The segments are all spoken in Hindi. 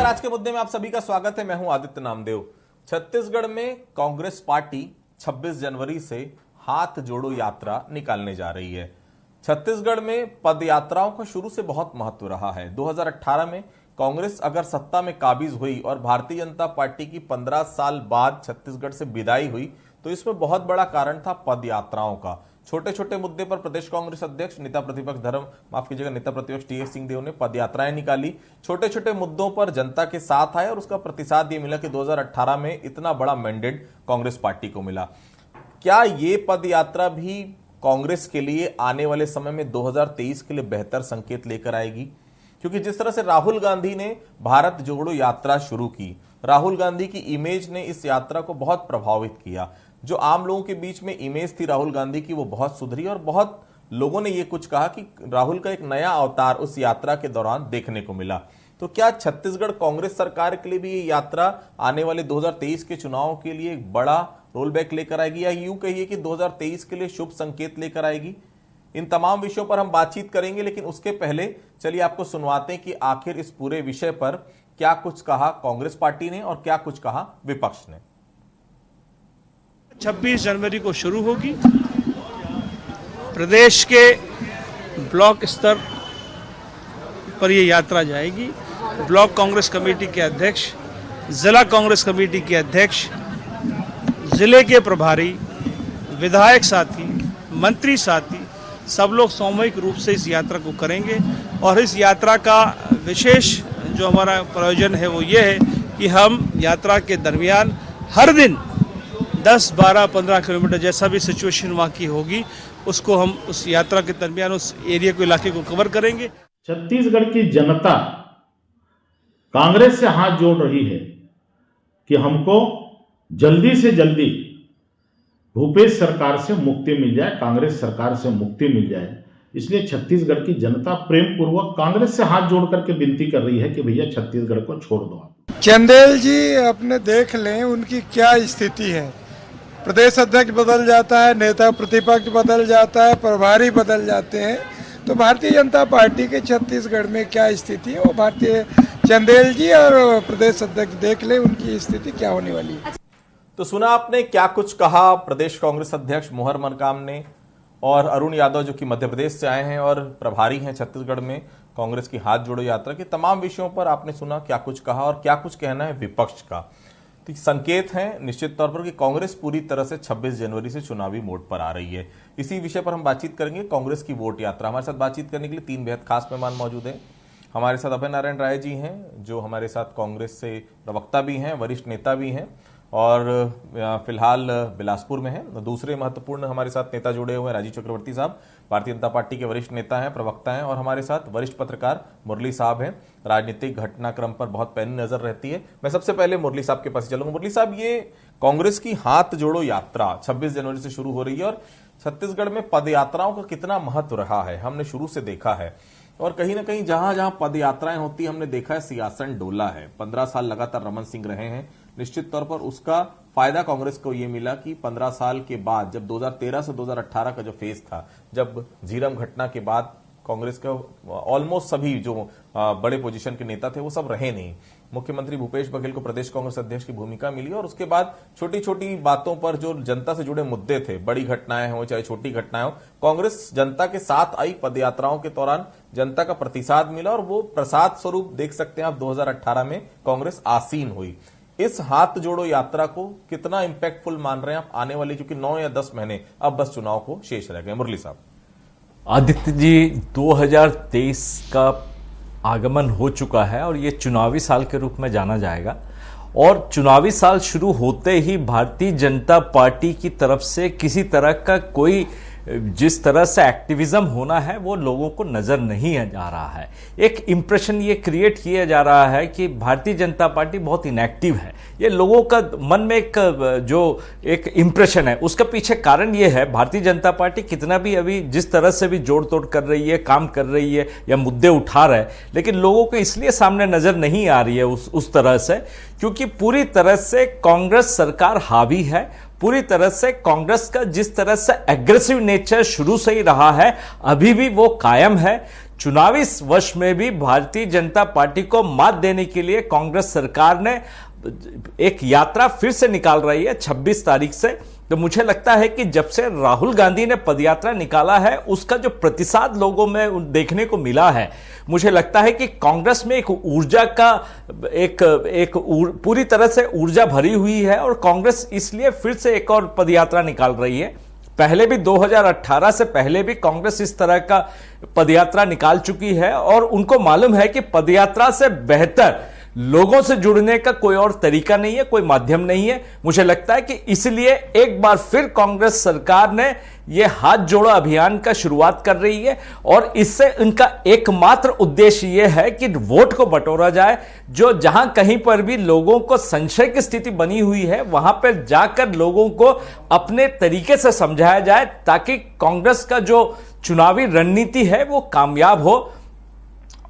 आज के मुद्दे में आप सभी का स्वागत है। मैं हूं आदित्य नामदेव। छत्तीसगढ़ में कांग्रेस पार्टी 26 जनवरी से हाथ जोड़ो यात्रा निकालने जा रही है। छत्तीसगढ़ में पद यात्राओं का शुरू से बहुत महत्व रहा है। 2018 में कांग्रेस अगर सत्ता में काबिज हुई और भारतीय जनता पार्टी की 15 साल बाद छत्तीसगढ़ से विदाई हुई तो इसमें बहुत बड़ा कारण था पद यात्राओं का। छोटे छोटे मुद्दे पर प्रदेश कांग्रेस अध्यक्ष नेता प्रतिपक्ष टीएस सिंहदेव ने पद यात्राएं निकाली। छोटे छोटे मुद्दों पर जनता के साथ आए और उसका प्रतिसाद ये मिला कि 2018 में इतना बड़ा मैंडेट कांग्रेस पार्टी को मिला। क्या ये पद यात्रा भी कांग्रेस के लिए आने वाले समय में 2023 के लिए बेहतर संकेत लेकर आएगी? क्योंकि जिस तरह से राहुल गांधी ने भारत जोड़ो यात्रा शुरू की, राहुल गांधी की इमेज ने इस यात्रा को बहुत प्रभावित किया। जो आम लोगों के बीच में इमेज थी राहुल गांधी की वो बहुत सुधरी और बहुत लोगों ने ये कुछ कहा कि राहुल का एक नया अवतार उस यात्रा के दौरान देखने को मिला। तो क्या छत्तीसगढ़ कांग्रेस सरकार के लिए भी ये यात्रा आने वाले 2023 के चुनाव के लिए एक बड़ा रोल बैक लेकर आएगी, या यूं कहिए कि 2023 के लिए शुभ संकेत लेकर आएगी? इन तमाम विषयों पर हम बातचीत करेंगे, लेकिन उसके पहले चलिए आपको सुनवाते हैं कि आखिर इस पूरे विषय पर क्या कुछ कहा कांग्रेस पार्टी ने और क्या कुछ कहा विपक्ष ने। 26 जनवरी को शुरू होगी। प्रदेश के ब्लॉक स्तर पर यह यात्रा जाएगी। ब्लॉक कांग्रेस कमेटी के अध्यक्ष, जिला कांग्रेस कमेटी के अध्यक्ष, जिले के प्रभारी, विधायक साथी, मंत्री साथी सब लोग सामूहिक रूप से इस यात्रा को करेंगे। और इस यात्रा का विशेष जो हमारा प्रयोजन है वो ये है कि हम यात्रा के दरमियान हर दिन 10, 12, 15 किलोमीटर जैसा भी सिचुएशन वहाँ की होगी उसको हम उस यात्रा के दरमियान उस एरिया को, इलाके को कवर करेंगे। छत्तीसगढ़ की जनता कांग्रेस से हाथ जोड़ रही है कि हमको जल्दी से जल्दी भूपेश सरकार से मुक्ति मिल जाए, कांग्रेस सरकार से मुक्ति मिल जाए। इसलिए छत्तीसगढ़ की जनता प्रेम पूर्वक कांग्रेस से हाथ जोड़ करके विनती कर रही है कि भैया छत्तीसगढ़ को छोड़ दो आप। चंदेल जी अपने देख लें उनकी क्या स्थिति है। प्रदेश अध्यक्ष बदल जाता है, नेता प्रतिपक्ष बदल जाता है, प्रभारी बदल जाते हैं, तो भारतीय जनता पार्टी के छत्तीसगढ़ में क्या स्थिति है वो भारतीय चंदेल जी और प्रदेश अध्यक्ष देख ले उनकी स्थिति क्या होने वाली है। तो सुना आपने क्या कुछ कहा प्रदेश कांग्रेस अध्यक्ष मोहर मरकाम ने और अरुण यादव जो कि मध्य प्रदेश से आए हैं और प्रभारी हैं छत्तीसगढ़ में कांग्रेस की हाथ जोड़ो यात्रा के। तमाम विषयों पर आपने सुना क्या कुछ कहा और क्या कुछ कहना है विपक्ष का। तो संकेत है निश्चित तौर पर कि कांग्रेस पूरी तरह से 26 जनवरी से चुनावी मोड पर आ रही है। इसी विषय पर हम बातचीत करेंगे, कांग्रेस की वोट यात्रा। हमारे साथ बातचीत करने के लिए 3 बेहद खास मेहमान मौजूद हैं। हमारे साथ अभय नारायण राय जी हैं जो हमारे साथ कांग्रेस से प्रवक्ता भी हैं, वरिष्ठ नेता भी हैं और फिलहाल बिलासपुर में है। दूसरे महत्वपूर्ण हमारे साथ नेता जुड़े हुए हैं राजीव चक्रवर्ती साहब, भारतीय जनता पार्टी के वरिष्ठ नेता हैं, प्रवक्ता हैं, और हमारे साथ वरिष्ठ पत्रकार मुरली साहब हैं। राजनीतिक घटनाक्रम पर बहुत पैनी नजर रहती है। मैं सबसे पहले मुरली साहब के पास चलूंगा। मुरली साहब, ये कांग्रेस की हाथ जोड़ो यात्रा 26 जनवरी से शुरू हो रही है और छत्तीसगढ़ में पद यात्राओं का कितना महत्व रहा है हमने शुरू से देखा है, और कहीं ना कहीं जहां जहां पद यात्राएं होती हमने देखा है सियासन डोला है। 15 साल लगातार रमन सिंह रहे हैं। निश्चित तौर पर उसका फायदा कांग्रेस को यह मिला कि 15 साल के बाद, जब 2013 से 2018 का जो फेज था, जब झीरम घटना के बाद कांग्रेस का ऑलमोस्ट सभी जो बड़े पोजीशन के नेता थे वो सब रहे नहीं। मुख्यमंत्री भूपेश बघेल को प्रदेश कांग्रेस अध्यक्ष की भूमिका मिली और उसके बाद छोटी छोटी बातों पर जो जनता से जुड़े मुद्दे थे, बड़ी घटनाएं हो चाहे छोटी घटनाएं हो, कांग्रेस जनता के साथ आई। पदयात्राओं के दौरान जनता का प्रतिसाद मिला और वो प्रसाद स्वरूप देख सकते हैं आप 2018 में कांग्रेस आसीन हुई। इस हाथ जोड़ो यात्रा को कितना इंपैक्टफुल मान रहे हैं आप आने वाले, क्योंकि 9 या 10 महीने अब बस चुनाव को शेष रह गए। मुरली साहब। आदित्य जी, 2023 का आगमन हो चुका है और ये चुनावी साल के रूप में जाना जाएगा। और चुनावी साल शुरू होते ही भारतीय जनता पार्टी की तरफ से किसी तरह का कोई जिस तरह से एक्टिविज्म होना है वो लोगों को नजर नहीं आ रहा है। एक इंप्रेशन ये क्रिएट किया जा रहा है कि भारतीय जनता पार्टी बहुत इनएक्टिव है। ये लोगों का मन में एक जो एक इंप्रेशन है, उसका पीछे कारण ये है भारतीय जनता पार्टी कितना भी अभी जिस तरह से भी जोड़ तोड़ कर रही है, काम कर रही है या मुद्दे उठा रहा है, लेकिन लोगों को इसलिए सामने नजर नहीं आ रही है उस तरह से क्योंकि पूरी तरह से कांग्रेस सरकार हावी है। पूरी तरह से कांग्रेस का जिस तरह से एग्रेसिव नेचर शुरू से ही रहा है अभी भी वो कायम है। चुनावी वर्ष में भी भारतीय जनता पार्टी को मात देने के लिए कांग्रेस सरकार ने एक यात्रा फिर से निकाल रही है 26 तारीख से। तो मुझे लगता है कि जब से राहुल गांधी ने पदयात्रा निकाला है, उसका जो प्रतिसाद लोगों में देखने को मिला है, मुझे लगता है कि कांग्रेस में एक ऊर्जा का पूरी तरह से ऊर्जा भरी हुई है और कांग्रेस इसलिए फिर से एक और पदयात्रा निकाल रही है। पहले भी 2018 से पहले भी कांग्रेस इस तरह का पदयात्रा निकाल चुकी है और उनको मालूम है कि पदयात्रा से बेहतर लोगों से जुड़ने का कोई और तरीका नहीं है, कोई माध्यम नहीं है। मुझे लगता है कि इसलिए एक बार फिर कांग्रेस सरकार ने यह हाथ जोड़ो अभियान का शुरुआत कर रही है और इससे उनका एकमात्र उद्देश्य यह है कि वोट को बटोरा जाए। जो जहां कहीं पर भी लोगों को संशय की स्थिति बनी हुई है, वहां पर जाकर लोगों को अपने तरीके से समझाया जाए ताकि कांग्रेस का जो चुनावी रणनीति है वो कामयाब हो।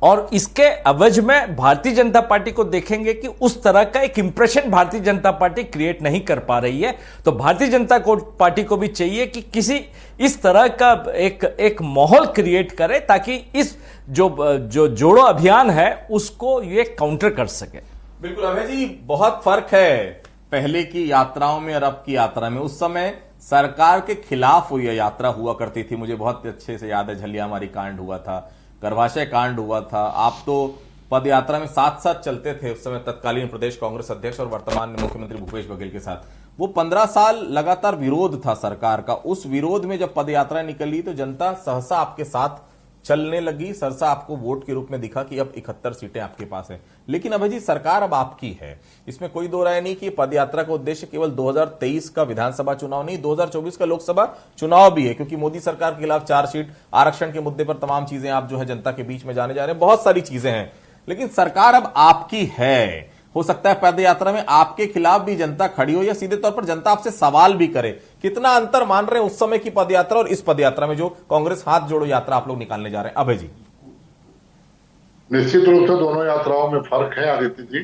और इसके अवज में भारतीय जनता पार्टी को देखेंगे कि उस तरह का एक impression Bharatiya Janata party create नहीं कर पा रही है। तो भारतीय जनता पार्टी को भी चाहिए कि किसी इस तरह का एक माहौल क्रिएट करे ताकि इस जो जोड़ो अभियान है उसको ये काउंटर कर सके। बिल्कुल अभय जी, बहुत फर्क है पहले की यात्राओं में और अब की यात्रा में। उस समय सरकार के खिलाफ ये यात्रा हुआ करती थी, मुझे बहुत अच्छे से याद है। झलियामारी कांड हुआ था, गर्भाशय कांड हुआ था। आप तो पद यात्रा में साथ साथ चलते थे उस समय तत्कालीन प्रदेश कांग्रेस अध्यक्ष और वर्तमान मुख्यमंत्री भूपेश बघेल के साथ। वो 15 साल लगातार विरोध था सरकार का। उस विरोध में जब पद यात्रा निकली तो जनता सहसा आपके साथ चलने लगी, सहसा आपको वोट के रूप में दिखा कि अब 71 सीटें आपके पास है। लेकिन अभय जी, सरकार अब आपकी है, इसमें कोई दो राय नहीं कि पद यात्रा का उद्देश्य केवल 2023 का विधानसभा चुनाव नहीं, 2024 का लोकसभा चुनाव भी है, क्योंकि मोदी सरकार के खिलाफ चार्जशीट, आरक्षण के मुद्दे पर तमाम चीजें आप जो है जनता के बीच में जाने जा रहे हैं, बहुत सारी चीजें हैं। लेकिन सरकार अब आपकी है। हो सकता है पद यात्रा में आपके खिलाफ भी जनता खड़ी हो या सीधे तौर पर जनता आपसे सवाल भी करे। कितना अंतर मान रहे हैं उस समय की पद यात्रा और इस पद यात्रा में जो कांग्रेस हाथ जोड़ो यात्रा आप लोग निकालने जा रहे हैं? अभय जी, निश्चित रूप से दोनों यात्राओं में फर्क है आदित्य जी।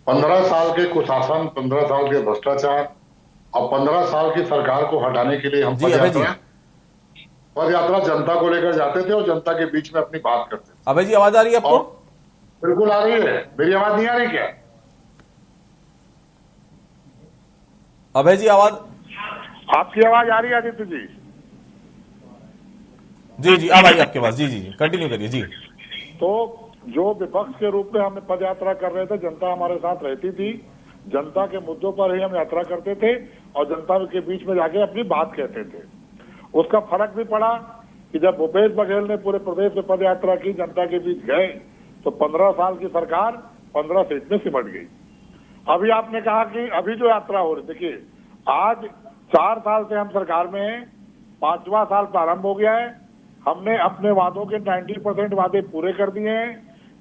15 साल के कुशासन, 15 साल के भ्रष्टाचार और 15 साल की सरकार को हटाने के लिए हम पद यात्रा जनता को लेकर जाते थे और जनता के बीच में अपनी बात करते थे। अभय जी, आवाज आ रही है आपको? बिल्कुल आ रही है। मेरी आवाज नहीं आ रही क्या? अभय जी, आवाज आपकी आवाज आ रही है आदित्य जी? जी जी, अब आई आपके पास। जी जी जी, कंटिन्यू करिए जी। तो जो विपक्ष के रूप में हम पद यात्रा कर रहे थे, जनता हमारे साथ रहती थी, जनता के मुद्दों पर ही हम यात्रा करते थे और जनता के बीच में जाके अपनी बात कहते थे। उसका फर्क भी पड़ा कि जब भूपेश बघेल ने पूरे प्रदेश में पद यात्रा की, जनता के बीच गए, तो 15 साल की सरकार 15 सीट में सिमट गई। अभी आपने कहा कि अभी जो यात्रा हो रही, देखिए आज 4 साल से हम सरकार में हैं, 5वां साल प्रारंभ हो गया है। हमने अपने वादों के 90% वादे पूरे कर दिए हैं।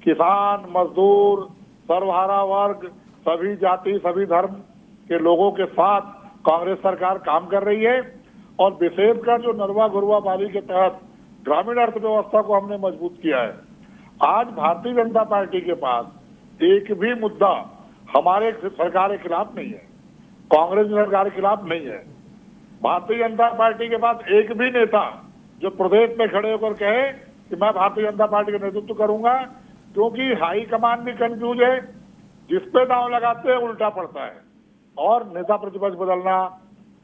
किसान, मजदूर, सर्वहारा वर्ग, सभी जाति, सभी धर्म के लोगों के साथ कांग्रेस सरकार काम कर रही है और विशेषकर जो नरवा गुरवा बाली के तहत ग्रामीण अर्थव्यवस्था को हमने मजबूत किया है। आज भारतीय जनता पार्टी के पास एक भी मुद्दा हमारे सरकार के खिलाफ नहीं है, कांग्रेस सरकार के खिलाफ नहीं है। भारतीय जनता पार्टी के पास एक भी नेता जो प्रदेश में खड़े होकर कहे कि मैं भारतीय जनता पार्टी का नेतृत्व करूंगा, क्योंकि हाईकमान भी कंफ्यूज है, जिसपे दांव लगाते हैं उल्टा पड़ता है। और नेता प्रतिपक्ष बदलना,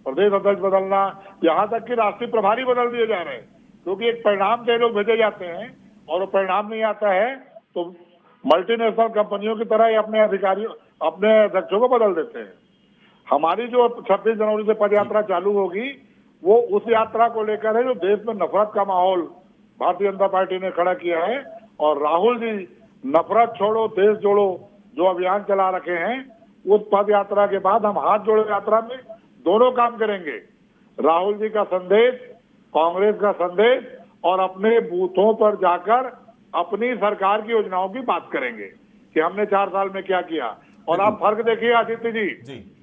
प्रदेश अध्यक्ष बदलना, यहाँ तक कि राष्ट्रीय प्रभारी बदल दिए जा रहे हैं, क्योंकि एक परिणाम से लोग भेजे जाते हैं और वो परिणाम नहीं आता है तो मल्टीनेशनल कंपनियों की तरह ही अपने अधिकारियों, अपने अध्यक्षों को बदल देते हैं। हमारी जो 26 जनवरी से पद यात्रा चालू होगी, वो उस यात्रा को लेकर है जो देश में नफरत का माहौल भारतीय जनता पार्टी ने खड़ा किया है। और राहुल जी नफरत छोड़ो देश जोड़ो जो अभियान चला रखे हैं, उस पद यात्रा के बाद हम हाथ जोड़ो यात्रा में दोनों काम करेंगे। राहुल जी का संदेश, कांग्रेस का संदेश, और अपने बूथों पर जाकर अपनी सरकार की योजनाओं की बात करेंगे कि हमने 4 साल में क्या किया। और आप फर्क देखिए आदित्य जी,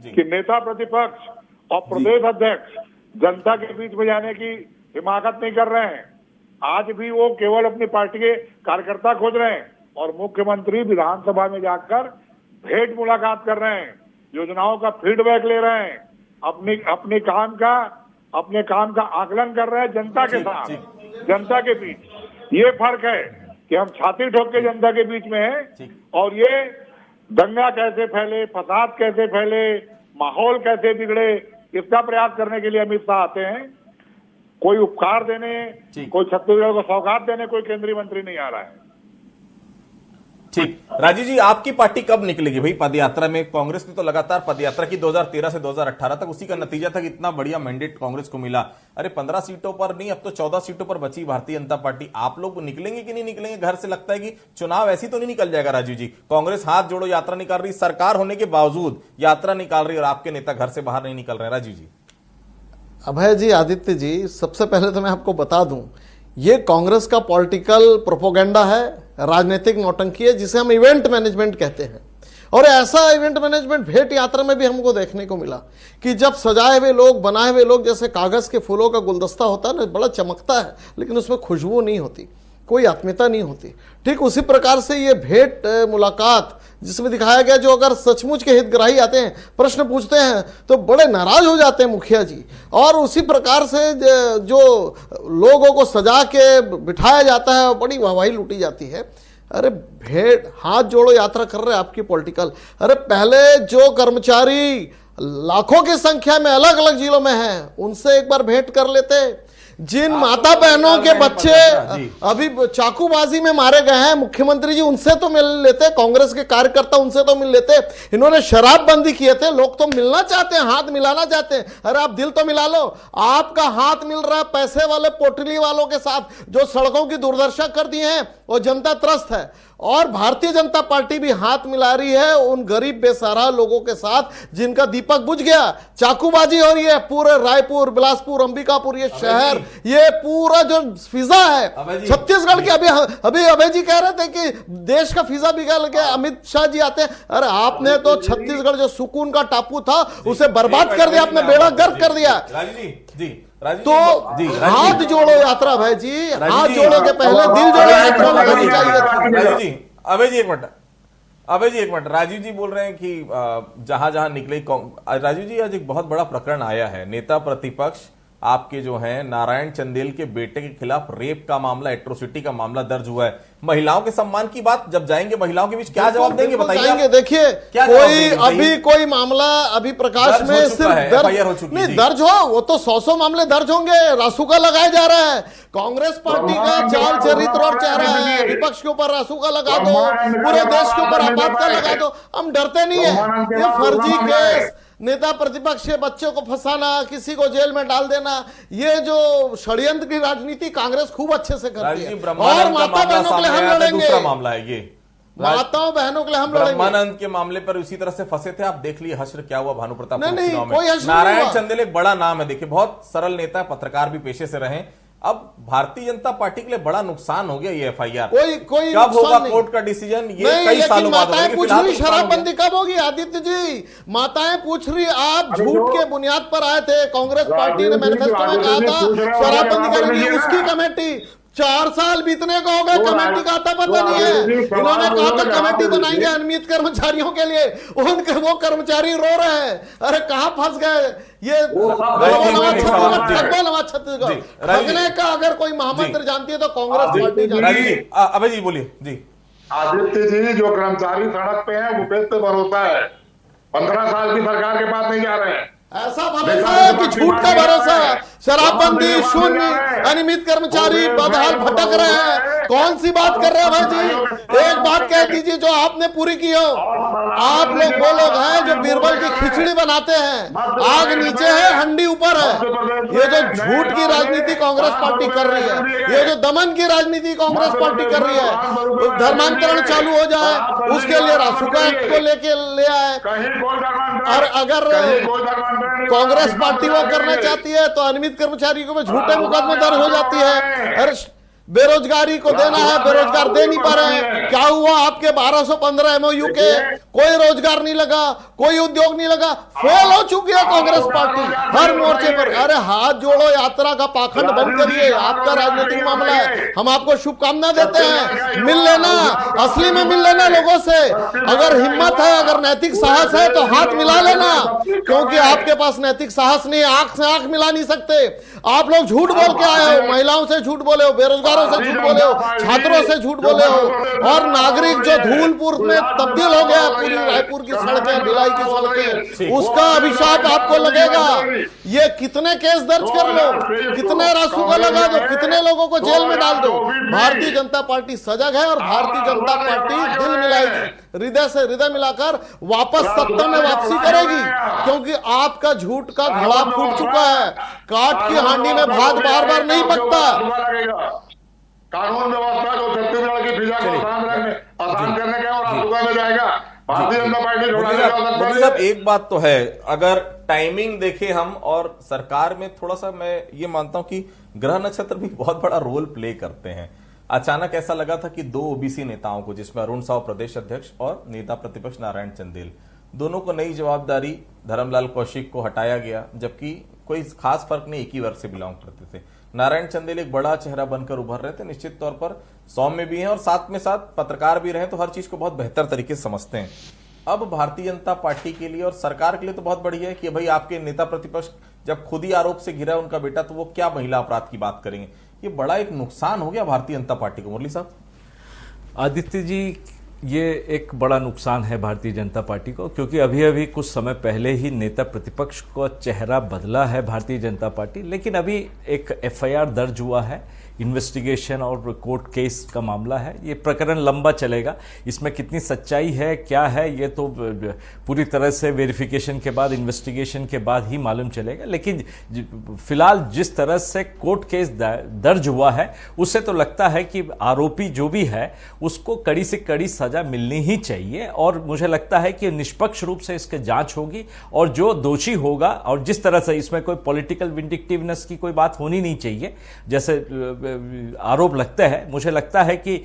कि नेता प्रतिपक्ष और प्रदेश अध्यक्ष जनता के बीच में जाने की हिमाकत नहीं कर रहे हैं। आज भी वो केवल अपनी पार्टी के कार्यकर्ता खोज रहे हैं और मुख्यमंत्री विधानसभा में जाकर भेंट मुलाकात कर रहे हैं, योजनाओं का फीडबैक ले रहे हैं, अपने काम का आकलन कर रहे हैं जनता के साथ, जनता के बीच। ये फर्क है कि हम छाती ठोक के जनता के बीच में हैं और ये दंगा कैसे फैले, फसाद कैसे फैले, माहौल कैसे बिगड़े, इसका प्रयास करने के लिए अमित शाह आते हैं। कोई उपकार देने, कोई छत्तीसगढ़ को सौगात देने कोई केंद्रीय मंत्री नहीं आ रहा है। ठीक, राजीव जी आपकी पार्टी कब निकलेगी भाई पदयात्रा में? कांग्रेस ने तो लगातार पदयात्रा की 2013 से 2018 तक, उसी का नतीजा था कि इतना बढ़िया मैंडेट कांग्रेस को मिला। अरे 15 सीटों पर नहीं, अब तो 14 सीटों पर बची भारतीय जनता पार्टी। आप लोग निकलेंगे कि नहीं निकलेंगे? घर से लगता है कि चुनाव ऐसी तो नहीं निकल जाएगा राजीव जी। कांग्रेस हाथ जोड़ो यात्रा निकाल रही, सरकार होने के बावजूद यात्रा निकाल रही और आपके नेता घर से बाहर नहीं निकल रहे। राजीव जी, अभय जी, आदित्य जी, सबसे पहले तो मैं आपको बता दूं, ये कांग्रेस का पॉलिटिकल प्रोपोगेंडा है, राजनीतिक नौटंकी है, जिसे हम इवेंट मैनेजमेंट कहते हैं। और ऐसा इवेंट मैनेजमेंट भेंट यात्रा में भी हमको देखने को मिला कि जब सजाए हुए लोग, बनाए हुए लोग, जैसे कागज के फूलों का गुलदस्ता होता है ना, बड़ा चमकता है लेकिन उसमें खुशबू नहीं होती, कोई आत्मीयता नहीं होती। ठीक उसी प्रकार से ये भेंट मुलाकात जिसमें दिखाया गया, जो अगर सचमुच के हितग्राही आते हैं, प्रश्न पूछते हैं तो बड़े नाराज हो जाते हैं मुखिया जी। और उसी प्रकार से जो लोगों को सजा के बिठाया जाता है, बड़ी वाहवाही लूटी जाती है। अरे भेंट, हाथ जोड़ो यात्रा कर रहे हैं आपकी पॉलिटिकल। अरे पहले जो कर्मचारी लाखों की संख्या में अलग अलग जिलों में हैं, उनसे एक बार भेंट कर लेते। जिन माता बहनों के बच्चे अभी चाकूबाजी में मारे गए हैं, मुख्यमंत्री जी उनसे तो मिल लेते, कांग्रेस के कार्यकर्ता उनसे तो मिल लेते। इन्होंने शराबबंदी किए थे, लोग तो मिलना चाहते हैं, हाथ मिलाना चाहते हैं। अरे आप दिल तो मिला लो। आपका हाथ मिल रहा है पैसे वाले पोटली वालों के साथ, जो सड़कों की दुर्दशा कर दी है, वो जनता त्रस्त है। और भारतीय जनता पार्टी भी हाथ मिला रही है उन गरीब बेसहारा लोगों के साथ जिनका दीपक बुझ गया। चाकूबाजी हो रही है पूरे रायपुर, बिलासपुर, अंबिकापुर, ये शहर, ये पूरा जो फिजा है छत्तीसगढ़ के। अभी अभय जी कह रहे थे कि देश का फिजा बिगड़ गया, अमित शाह जी आते हैं। अरे आपने तो छत्तीसगढ़ जो सुकून का टापू था उसे बर्बाद कर दिया, आपने बेड़ा गर्क कर दिया। तो हाथ जोड़ो यात्रा भाई जी, हाथ जोड़ो के पहले दिल जोड़ो यात्रा लगानी चाहिए। अभय जी एक मिनट, राजीव जी बोल रहे हैं कि जहां जहां निकले। राजीव जी आज एक बहुत बड़ा प्रकरण आया है, नेता प्रतिपक्ष आपके जो हैं नारायण चंदेल के बेटे के खिलाफ रेप का मामला, एट्रोसिटी का मामला दर्ज हुआ है। महिलाओं के सम्मान की बात जब जाएंगे, महिलाओं के बीच क्या जवाब देंगे बताइए? देखिए कोई मामला अभी प्रकाश में सिर्फ दर्ज हो, वो तो 100 मामले दर्ज होंगे। रासुका लगाया जा रहा है, कांग्रेस पार्टी का चाल चरित्र और चेहरा है। विपक्ष के ऊपर रासुका लगा दो, पूरे देश के ऊपर आपातकाल लगा दो, हम डरते नहीं है। ये फर्जी केस, नेता प्रतिपक्ष के बच्चों को फंसाना, किसी को जेल में डाल देना, ये जो षड्यंत्र की राजनीति कांग्रेस खूब अच्छे से करती है। और माता बहनों के लिए हम लड़ेंगे। दूसरा मामला है ये, माताओं बहनों के लिए हम लड़ेंगे। ब्रह्मानंद के मामले पर उसी तरह से फंसे थे आप, देख लिए हश्र क्या हुआ भानु प्रताप चुनाव में। कोई हश्र नारायण चंदेल एक बड़ा नाम है, देखिए बहुत सरल नेता है, पत्रकार भी पेशे से रहे। अब भारतीय जनता पार्टी के लिए बड़ा नुकसान हो गया ये एफआईआर। कोई कब होगा कोर्ट का डिसीजन, ये कई सालों बाद माताएं पूछ रही शराबबंदी कब होगी? आदित्य जी, माताएं पूछ रही, आप झूठ के बुनियाद पर आए थे, कांग्रेस पार्टी ने मैनिफेस्टो में कहा था शराबबंदी करेंगी, उसकी कमेटी 4 साल बीतने को हो गए, कमेटी का आता पता नहीं है। इन्होंने कहा था कमेटी बनाएंगे अनियमित कर्मचारियों के लिए, उनके वो कर्मचारी रो रहे हैं। अरे कहां फंस गए ये छत्तीसगढ़ ठगने का। अगर कोई महामंत्र जानती है तो कांग्रेस पार्टी जानती है। अभय जी बोलिए जी। आदित्य जी, जो कर्मचारी सड़क पे है वो पेट पे भरोसा है, 15 साल की सरकार के पास नहीं जा रहे हैं। ऐसा भरोसा है कि झूठ का भरोसा है। शराबबंदी शून्य, अनियमित कर्मचारी बदहाल भटक रहे हैं। कौन सी बात कर रहे हैं भाई जी? एक बात कह दीजिए जो आपने पूरी की हो। आप लोग वो लोग हैं जो बीरबल की खिचड़ी बनाते हैं, आग नीचे है हंडी ऊपर है। ये जो झूठ की राजनीति कांग्रेस पार्टी कर रही है, ये जो दमन की राजनीति कांग्रेस पार्टी कर रही है, धर्मांतरण चालू हो जाए उसके लिए रासुका एक्ट को लेके ले आए। और अगर कांग्रेस पार्टी वो करना चाहती है तो अनियमित कर्मचारियों में झूठे मुकदमे दर्ज हो जाती है। अरे बेरोजगारी को देना है, बेरोजगार दे नहीं पा रहे हैं। क्या हुआ आपके 1215 MOU के? कोई रोजगार नहीं लगा, कोई उद्योग नहीं लगा, फेल हो चुकी है कांग्रेस पार्टी हर मोर्चे पर। अरे हाथ जोड़ो यात्रा का पाखंड बंद करिए, आपका राजनीतिक मामला है, हम आपको शुभकामना देते हैं। मिल लेना, असली में मिल लेना लोगों से। अगर हिम्मत है, अगर नैतिक साहस है तो हाथ मिला लेना, क्योंकि आपके पास नैतिक साहस नहीं, आंख से आंख मिला नहीं सकते। आप लोग झूठ बोल के आए हो, महिलाओं से झूठ बोले हो, बेरोजगार दुकानदारों से झूठ बोले हो, छात्रों से झूठ बोले हो, और नागरिक जो धूलपुर में तब्दील हो गया, पूरी रायपुर की सड़कें, भिलाई की सड़कें, उसका अभिशाप आपको लगेगा। ये कितने केस दर्ज कर लो, कितने रासुका लगा दो, कितने लोगों को जेल में डाल दो, भारतीय जनता पार्टी सजग है और भारतीय जनता पार्टी दिल मिलाएगी, हृदय से हृदय मिलाकर वापस सत्ता में वापसी करेगी, क्योंकि आपका झूठ का घड़ा फूट चुका है। काट की हांडी में भात बार बार नहीं पकता। कानून व्यवस्था को छत्तीसगढ़ की फिजा को आसान करने का और रासुका में जाएगा। भारतीय जनता पार्टी मोदी साहब, एक बात तो है, अगर टाइमिंग देखें हम, और सरकार में थोड़ा सा मैं ये मानता हूं कि ग्रह नक्षत्र भी बहुत बड़ा रोल प्ले करते हैं। अचानक ऐसा लगा था कि दो ओबीसी नेताओं को, जिसमें अरुण साव प्रदेश अध्यक्ष और नेता प्रतिपक्ष नारायण चंदेल, दोनों को नई जवाबदारी, धर्मलाल कौशिक को हटाया गया, जबकि कोई खास फर्क नहीं, एक ही वर्ग से बिलोंग करते थे। नारायण चंदेल एक बड़ा चेहरा बनकर उभर रहे थे, निश्चित तौर पर सौम्य भी हैं और साथ में साथ पत्रकार भी रहे, तो हर चीज को बहुत बेहतर तरीके से समझते हैं। अब भारतीय जनता पार्टी के लिए और सरकार के लिए तो बहुत बढ़िया है कि भाई आपके नेता प्रतिपक्ष जब खुद ही आरोप से घिरा है उनका बेटा, तो वो क्या महिला अपराध की बात करेंगे। ये बड़ा एक नुकसान हो गया भारतीय जनता पार्टी को। मुरली साहब। आदित्य जी, ये एक बड़ा नुकसान है भारतीय जनता पार्टी को, क्योंकि अभी अभी कुछ समय पहले ही नेता प्रतिपक्ष को चेहरा बदला है भारतीय जनता पार्टी, लेकिन अभी एक एफआईआर दर्ज हुआ है, इन्वेस्टिगेशन और कोर्ट केस का मामला है। ये प्रकरण लंबा चलेगा, इसमें कितनी सच्चाई है, क्या है, ये तो पूरी तरह से वेरिफिकेशन के बाद, इन्वेस्टिगेशन के बाद ही मालूम चलेगा। लेकिन फिलहाल जिस तरह से कोर्ट केस दर्ज हुआ है, उससे तो लगता है कि आरोपी जो भी है उसको कड़ी से कड़ी सजा मिलनी ही चाहिए, और मुझे लगता है कि निष्पक्ष रूप से इसकी जांच होगी, और जो दोषी होगा, और जिस तरह से इसमें कोई पॉलिटिकल विंडिक्टिवनेस की कोई बात होनी नहीं चाहिए जैसे आरोप लगते हैं, मुझे लगता है कि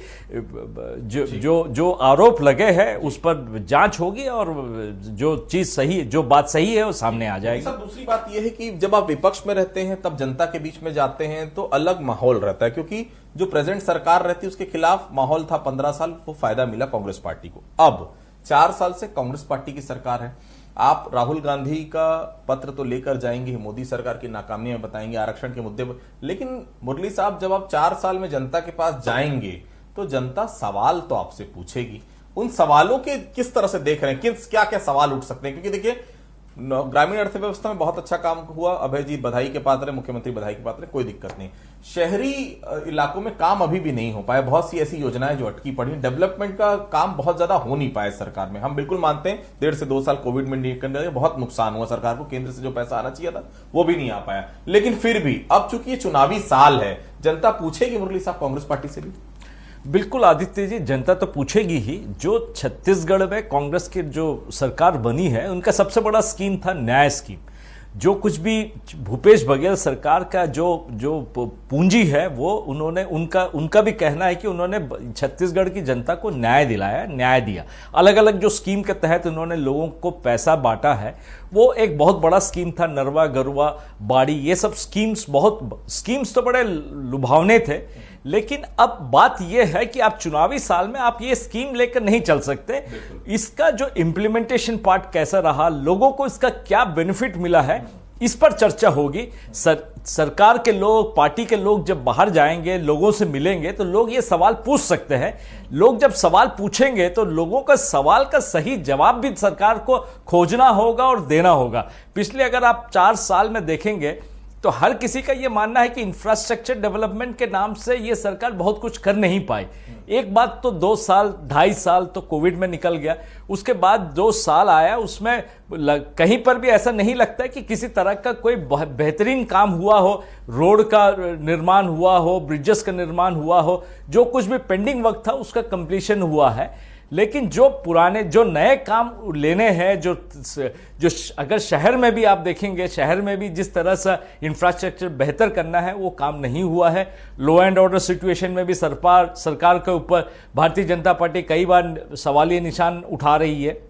जो आरोप लगे हैं उस पर जांच होगी, और जो चीज सही, जो बात सही है वो सामने आ जाएगी। दूसरी बात यह है कि जब आप विपक्ष में रहते हैं तब जनता के बीच में जाते हैं तो अलग माहौल रहता है, क्योंकि जो प्रेजेंट सरकार रहती है उसके खिलाफ माहौल था 15 साल, वो फायदा मिला कांग्रेस पार्टी को। अब 4 साल से कांग्रेस पार्टी की सरकार है, आप राहुल गांधी का पत्र तो लेकर जाएंगे, मोदी सरकार की नाकामियां बताएंगे, आरक्षण के मुद्दे पर, लेकिन मुरली साहब जब आप 4 साल में जनता के पास जाएंगे तो जनता सवाल तो आपसे पूछेगी। उन सवालों के किस तरह से देख रहे हैं, क्या क्या सवाल उठ सकते हैं? क्योंकि देखिए, ग्रामीण अर्थव्यवस्था में बहुत अच्छा काम हुआ, अभय जी बधाई के पात्र है, मुख्यमंत्री बधाई के पात्र है, कोई दिक्कत नहीं। शहरी इलाकों में काम अभी भी नहीं हो पाया, बहुत सी ऐसी योजनाएं जो अटकी पड़ी, डेवलपमेंट का काम बहुत ज्यादा हो नहीं पाया सरकार में। हम बिल्कुल मानते हैं 1.5 से 2 साल कोविड में निकलने बहुत नुकसान हुआ सरकार को, केंद्र से जो पैसा आना चाहिए था वो भी नहीं आ पाया, लेकिन फिर भी अब चूंकि ये चुनावी साल है, जनता पूछेगी मुरली साहब कांग्रेस पार्टी से भी। बिल्कुल आदित्य जी, जनता तो पूछेगी ही। जो छत्तीसगढ़ में कांग्रेस की जो सरकार बनी है, उनका सबसे बड़ा स्कीम था न्याय स्कीम। जो कुछ भी भूपेश बघेल सरकार का जो पूंजी है, वो उनका भी कहना है कि उन्होंने छत्तीसगढ़ की जनता को न्याय दिलाया, न्याय दिया। अलग अलग जो स्कीम के तहत उन्होंने लोगों को पैसा बांटा है, वो एक बहुत बड़ा स्कीम था। नरवा, गरुआ, बाड़ी, ये सब स्कीम्स तो बड़े लुभावने थे, लेकिन अब बात यह है कि आप चुनावी साल में आप ये स्कीम लेकर नहीं चल सकते। इसका जो इंप्लीमेंटेशन पार्ट कैसा रहा, लोगों को इसका क्या बेनिफिट मिला है, इस पर चर्चा होगी। सरकार के लोग, पार्टी के लोग जब बाहर जाएंगे, लोगों से मिलेंगे, तो लोग ये सवाल पूछ सकते हैं। लोग जब सवाल पूछेंगे तो लोगों का सवाल का सही जवाब भी सरकार को खोजना होगा और देना होगा। पिछले अगर आप 4 साल में देखेंगे तो हर किसी का यह मानना है कि इंफ्रास्ट्रक्चर डेवलपमेंट के नाम से यह सरकार बहुत कुछ कर नहीं पाई। एक बात तो 2 साल, 2.5 साल तो कोविड में निकल गया, उसके बाद 2 साल आया, उसमें कहीं पर भी ऐसा नहीं लगता है कि किसी तरह का कोई बेहतरीन काम हुआ हो। रोड का निर्माण हुआ हो, ब्रिजेस का निर्माण हुआ हो, जो कुछ भी पेंडिंग वर्क था उसका कंप्लीशन हुआ है। लेकिन जो नए काम लेने हैं, जो अगर शहर में भी आप देखेंगे, शहर में भी जिस तरह से इंफ्रास्ट्रक्चर बेहतर करना है, वो काम नहीं हुआ है। लॉ एंड ऑर्डर सिचुएशन में भी सरकार के ऊपर भारतीय जनता पार्टी कई बार सवालिया निशान उठा रही है।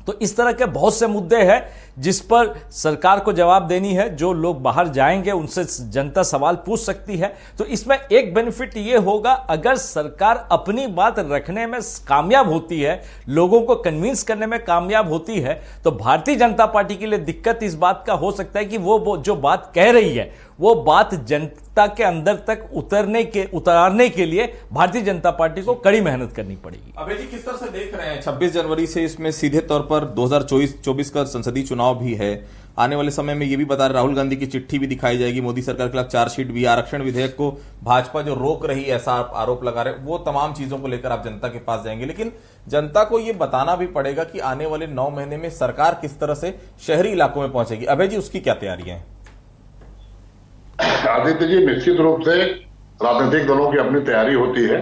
तो इस तरह के बहुत से मुद्दे हैं जिस पर सरकार को जवाब देनी है। जो लोग बाहर जाएंगे उनसे जनता सवाल पूछ सकती है। तो इसमें एक बेनिफिट ये होगा, अगर सरकार अपनी बात रखने में कामयाब होती है, लोगों को कन्विंस करने में कामयाब होती है, तो भारतीय जनता पार्टी के लिए दिक्कत इस बात का हो सकता है कि वो जो बात कह रही है वो बात जनता के अंदर तक उतारने के लिए भारतीय जनता पार्टी को कड़ी मेहनत करनी पड़ेगी। अभय जी, किस तरह से देख रहे हैं 26 जनवरी से इसमें सीधे तौर पर 2024 का संसदीय चुनाव भी है, आने वाले समय में ये भी बता रहे राहुल गांधी की चिट्ठी भी दिखाई जाएगी, मोदी सरकार के खिलाफ चार्जशीट भी, आरक्षण विधेयक को भाजपा जो रोक रही ऐसा आरोप लगा रहे, वो तमाम चीजों को लेकर आप जनता के पास जाएंगे, लेकिन जनता को ये बताना भी पड़ेगा कि आने वाले 9 महीने में सरकार किस तरह से शहरी इलाकों में पहुंचेगी। अभय जी, उसकी क्या तैयारियां हैं? आदित्य जी, निश्चित रूप से राजनीतिक दलों की अपनी तैयारी होती है।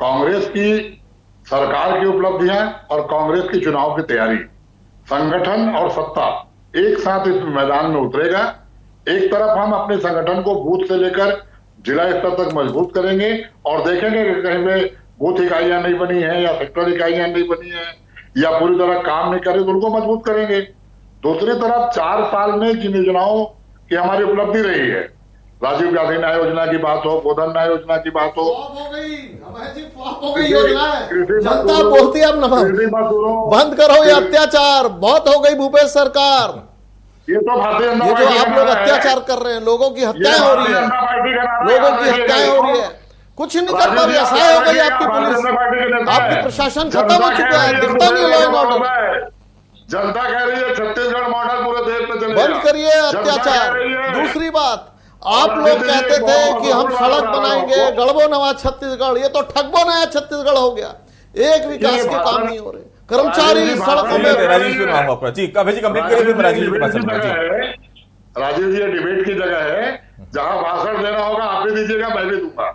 कांग्रेस की सरकार की उपलब्धियां और कांग्रेस की चुनाव की तैयारी, संगठन और सत्ता एक साथ इस मैदान में उतरेगा। एक तरफ हम अपने संगठन को बूथ से लेकर जिला स्तर तक मजबूत करेंगे और देखेंगे कि कहीं में बूथ इकाइयां नहीं बनी है या सेक्टर इकाइयां नहीं बनी है या पूरी तरह काम नहीं करे तो उनको मजबूत करेंगे। दूसरी तरफ 4 साल में जिन योजनाओं की हमारी उपलब्धि रही है, राजीव गांधी न्याय योजना की बात हो, गोधन न्याय योजना की बात हो गई योजना है, जनता बोलती है अब बंद करो ये अत्याचार, बहुत हो गई भूपेश सरकार, ये तो भारतीय जनता ये जो पार्टी आप का लोग नारा है। अत्याचार कर रहे हैं, लोगों की हत्याएं हो रही है, लोगों की हत्याएं हो रही है, कुछ नहीं कर पा रही, असहाय हो गई आपकी पुलिस, आपकी प्रशासन खत्म हो चुका है, दिखता नहीं लॉ एंड ऑर्डर। जनता कह रही है छत्तीसगढ़ मॉडल पूरे देश में चलेगा। बंद करिए अत्याचार। दूसरी बात, आप लोग कहते थे कि हम सड़क बनाएंगे, गढ़बो नवाज छत्तीसगढ़, ये तो ठगबो नया छत्तीसगढ़ हो गया, एक विकास के काम नहीं हो रहे, कर्मचारी सड़कों में। राजीव जी अभय जी कंप्लीट करिए, फिर राजीव के पास चलूंगा जी। राजीव जी, ये डिबेट की जगह है, जहां भाषण देना होगा आप भी दीजिएगा, मैं भी दूंगा।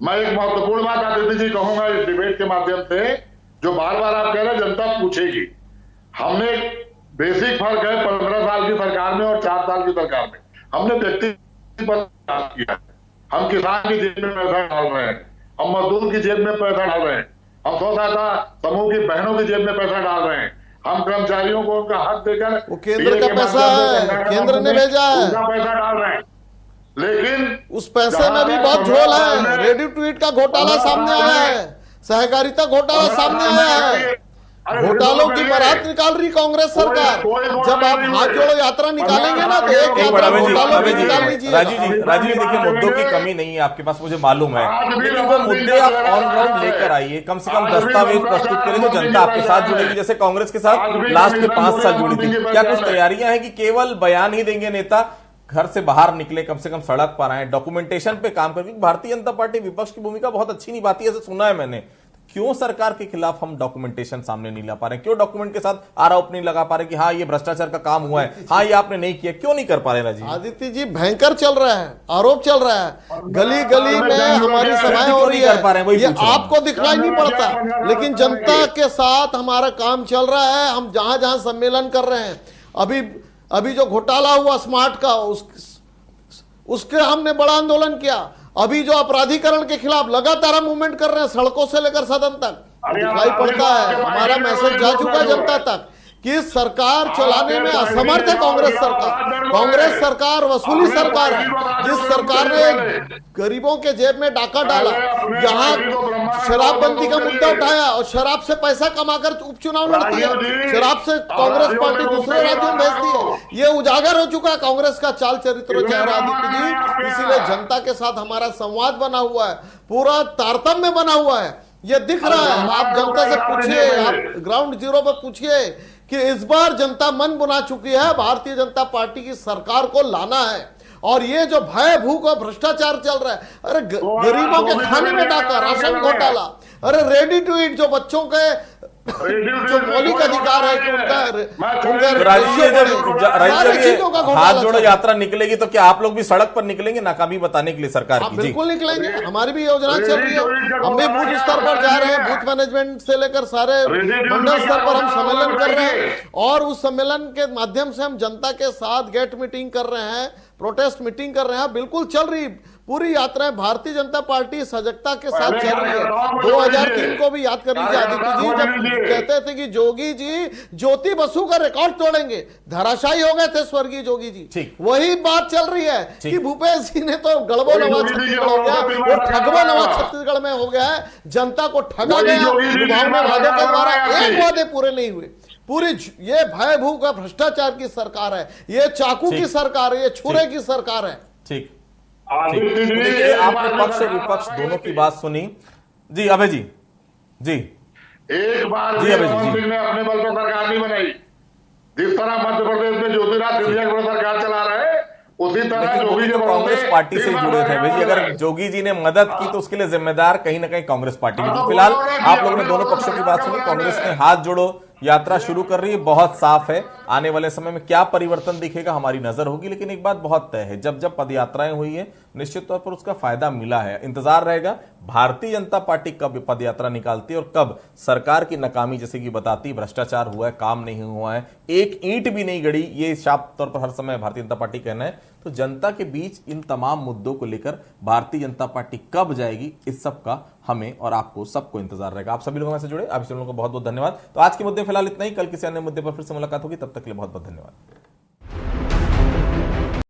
मैं एक महत्वपूर्ण बात आदित्य जी कहूंगा इस डिबेट के माध्यम से, जो बार बार आप कह रहे हैं जनता पूछेगी। हमने बेसिक फर्क है 15 साल की सरकार में और 4 साल की सरकार में, हमने व्यक्ति पर किया है। हम किसान की जेब में पैसा डाल रहे हैं, हम मजदूर की जेब में पैसा डाल रहे हैं, हम स्व सहायता समूह की बहनों की जेब में पैसा डाल रहे हैं, हम कर्मचारियों को उनका हक देकर वो केंद्र का पैसा है, केंद्र ने भेजा है, उनका पैसा डाल रहे हैं। लेकिन उस पैसे में भी बहुत झोल है, रेडी टू ईट का घोटाला सामने आया है, सहकारिता घोटाला सामने आया है, घोटालों की बारात निकाल रही कांग्रेस सरकार। जब आप हाथ जोड़ो यात्रा निकालेंगे ना तो एक यात्रा घोटालों की निकाल लीजिए। राजीव जी देखिए, मुद्दों की कमी नहीं है आपके पास, मुझे मालूम है, लेकिन वो मुद्दे आप ऑन ग्राउंड लेकर आइए, कम से कम दस्तावेज प्रस्तुत करें जो जनता आपके साथ जुड़ेगी, जैसे कांग्रेस के साथ लास्ट के 5 साल जुड़ी थी। क्या कुछ तैयारियां हैं कि केवल बयान ही देंगे नेता, घर से बाहर निकले, कम से कम सड़क पर आए, डॉक्यूमेंटेशन पे काम करें? भारतीय जनता पार्टी विपक्ष की भूमिका बहुत अच्छी निभाती है, ऐसा सुना है मैंने। क्यों सरकार के खिलाफ हम डॉक्यूमेंटेशन सामने नहीं ला पा रहे? क्यों डॉक्यूमेंट के साथ आरोप नहीं लगा पा रहे कि हाँ ये भ्रष्टाचार का काम हुआ है, हाँ ये आपने नहीं किया? क्यों नहीं कर पा रहे राजीव? आदित्य जी, भयंकर चल रहा है, आरोप चल रहा है, गली गली में हमारी सभाएं हो रही है, ये आपको दिखलाई नहीं पड़ता, लेकिन जनता के साथ हमारा काम चल रहा है। हम जहां जहां सम्मेलन कर रहे हैं, अभी जो घोटाला हुआ स्मार्ट का, उसके हमने बड़ा आंदोलन किया। अभी जो अपराधीकरण के खिलाफ लगातार हम मूवमेंट कर रहे हैं, सड़कों से लेकर सदन तक, दिखाई पड़ता है, हमारा मैसेज जा चुका है जनता तक कि सरकार चलाने में असमर्थ है कांग्रेस सरकार। कांग्रेस सरकार वसूली सरकार है, जिस सरकार ने गरीबों के जेब में डाका डाला, यहाँ शराबबंदी का मुद्दा उठाया और शराब से पैसा कमाकर उपचुनाव लड़ती है, शराब से कांग्रेस पार्टी दूसरे राज्यों में भेजती है। ये उजागर हो चुका है कांग्रेस का चाल चरित्र चेहरा आदित्य जी। इसीलिए जनता के साथ हमारा संवाद बना हुआ है, पूरा तारतम्य बना हुआ है, ये दिख रहा है। आप जनता से पूछिए, आप ग्राउंड जीरो पर पूछिए कि इस बार जनता मन बना चुकी है, भारतीय जनता पार्टी की सरकार को लाना है। और ये जो भय भूख और भ्रष्टाचार चल रहा है, अरे गरीबों के खाने में डाका, राशन घोटाला, अरे रेडी टू ईट, जो बच्चों के जो मौलिक अधिकार है कि हाथ जोड़ो यात्रा निकलेगी तो क्या आप लोग भी सड़क पर निकलेंगे नाकामी बताने के लिए सरकार की? बिल्कुल निकलेंगे, हमारी भी योजना चल रही है, हम भी बूथ स्तर पर जा रहे हैं, बूथ मैनेजमेंट से लेकर सारे मंडल स्तर पर हम सम्मेलन कर रहे हैं और उस सम्मेलन के माध्यम से हम जनता के साथ गेट मीटिंग कर रहे हैं, प्रोटेस्ट मीटिंग कर रहे हैं। बिल्कुल चल रही पूरी यात्राएं, भारतीय जनता पार्टी सजगता के साथ चल रही है। 2003 को भी याद कर लीजिए आदित्य जी, जब कहते थे कि जोगी जी ज्योति बसु का रिकॉर्ड तोड़ेंगे, धराशायी हो गए थे स्वर्गीय जोगी जी। वही बात चल रही है कि भूपेश जी ने तो गढ़बो नवाज छत्तीसगढ़ हो गया, वो ठगबो नवाज छत्तीसगढ़ में हो गया है, जनता को ठगा गया, लुभावने वादों के द्वारा एक वादे पूरे नहीं हुए। पूरी ये भय भूख का भ्रष्टाचार की सरकार है, ये चाकू की सरकार है, ये छुरे की सरकार है। ठीक। आदित्य जी, तो देखिए, एक आपने बात पक्ष और मैं विपक्ष बताना दोनों की चाहूंगा बात सुनी। जी अभय जी। जी एक बार जी भी अभय जी, रमन जी। सिंह ने अपने बल पर सरकार नहीं बनाई। जिस तरह मध्य प्रदेश में ज्योतिरादित्य सिंधिया की सरकार चला रहे, उसी तरह लेकिन वो जोगी भी जी तो कांग्रेस पार्टी से ही जुड़े थे भाई जी। अगर जोगी जी ने मदद की तो उसके लिए जिम्मेदार कहीं ना कहीं कांग्रेस पार्टी भी हाँ, थी। तो फिलहाल बोलो ना कि आप लोगों ने अपने दोनों लोगों को पक्षों की सरकार बात का सुनी। बना कांग्रेस रहे ने हैं। हाथ जोड़ो यात्रा शुरू कर रही है, बहुत साफ है। आने वाले समय में क्या परिवर्तन दिखेगा हमारी नजर होगी, लेकिन एक बात बहुत तय है, जब जब पदयात्राएं हुई है निश्चित तौर पर उसका फायदा मिला है। इंतजार रहेगा भारतीय जनता पार्टी कब पदयात्रा निकालती है और कब सरकार की नाकामी जैसे कि बताती, भ्रष्टाचार हुआ है, काम नहीं हुआ है, एक ईंट भी नहीं गड़ी, ये साफ तौर पर हर समय भारतीय जनता पार्टी कहना है। तो जनता के बीच इन तमाम मुद्दों को लेकर भारतीय जनता पार्टी कब जाएगी, इस सब का हमें और आपको सबको इंतजार रहेगा। आप सभी लोगों से जुड़े, आप सभी लोगों को बहुत बहुत धन्यवाद। तो आज के मुद्दे फिलहाल इतना ही, कल किसी अन्य मुद्दे पर फिर से मुलाकात होगी, तब तक के लिए बहुत बहुत धन्यवाद।